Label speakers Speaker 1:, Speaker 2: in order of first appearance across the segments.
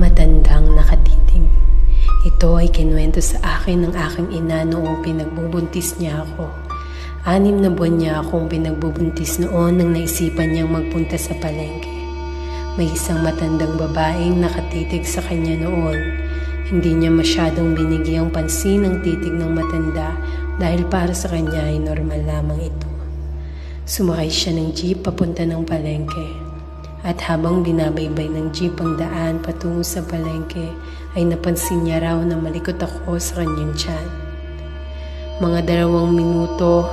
Speaker 1: matandang nakatitig. Ito ay kinuwento sa akin ng aking ina noong pinagbubuntis niya ako. 6 na buwan niya akong pinagbubuntis noon nang naisipan niyang magpunta sa palengke. May isang matandang babaeng nakatitig sa kanya noon. Hindi niya masyadong binigyang pansin ang titig ng matanda dahil para sa kanya ay normal lamang ito. Sumakay siya ng jeep papunta ng palengke. At habang binabaybay ng jeep ang daan patungo sa palengke, ay napansin niya raw na malikot ako sa kanyang tiyan. Mga 2 minuto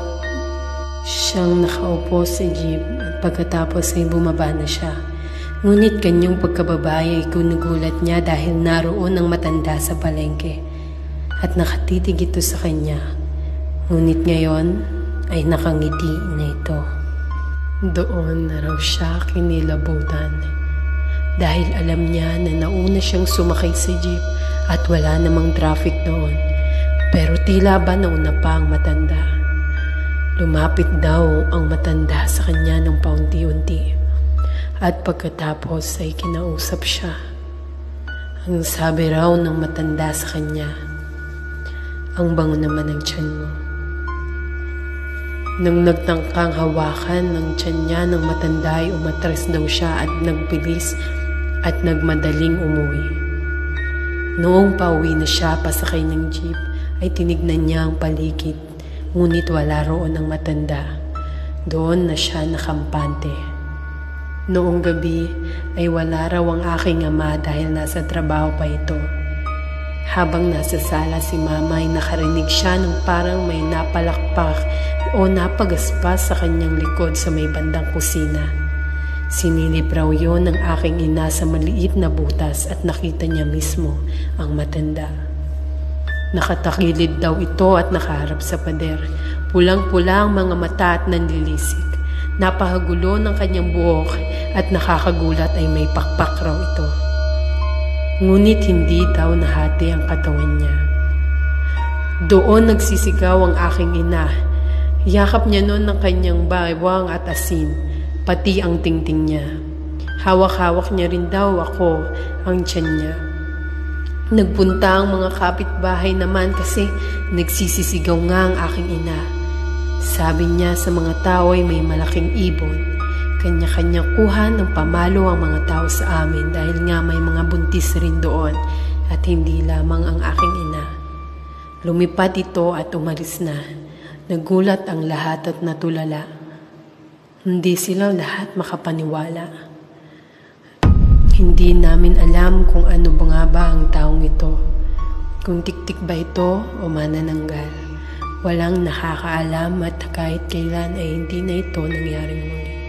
Speaker 1: siyang nakaupo sa jeep at pagkatapos ay bumaba na siya. Ngunit kanyang pagkababae ay gunugulat niya dahil naroon ang matanda sa palengke at nakatitig ito sa kanya. Ngunit ngayon ay nakangiti na ito. Doon na raw siya kinilabutan dahil alam niya na nauna siyang sumakay sa jeep at wala namang traffic noon. Pero tila ba nauna pa ang matanda. Lumapit daw ang matanda sa kanya ng paunti-unti at pagkatapos ay kinausap siya. Ang sabi raw ng matanda sa kanya, "Ang bango naman ng tiyan mo." Nang nagtangkang hawakan ng tiyan niya ng matanda ay umatras daw siya at nagbilis at nagmadaling umuwi. Noong pauwi na siya pasakay ng jeep ay tinignan niya ang paligid, ngunit wala roon ang matanda. Doon na siya nakampante. Noong gabi ay wala raw ang aking ama dahil nasa trabaho pa ito. Habang nasa sala si mama ay nakarinig siya ng parang may napalakpak o napagaspas sa kanyang likod sa may bandang kusina. Sinilip raw yon ng aking ina sa maliit na butas at nakita niya mismo ang matanda. Nakatakilid daw ito at nakaharap sa pader. Pulang-pula ang mga mata at nanlilisik. Napahagulo ng kanyang buhok at nakakagulat ay may pakpak raw ito. Ngunit hindi daw nahati ang katawan niya. Doon nagsisigaw ang aking ina. Yakap niya noon ng kanyang bawang at asin, pati ang tingting niya. Hawak-hawak niya rin daw ako ang tiyan niya. Nagpunta ang mga kapitbahay naman kasi nagsisisigaw nga ang aking ina. Sabi niya sa mga tao ay may malaking ibon. Kanya-kanya kuha ng pamalo ang mga tao sa amin dahil nga may mga buntis rin doon at hindi lamang ang aking ina. Lumipad ito at umalis na. Nagulat ang lahat at natulala. Hindi sila lahat makapaniwala. Hindi namin alam kung ano ba nga ba ang taong ito. Kung tiktik ba ito o manananggal. Walang nakakaalam at kahit kailan ay hindi na ito nangyaring muli.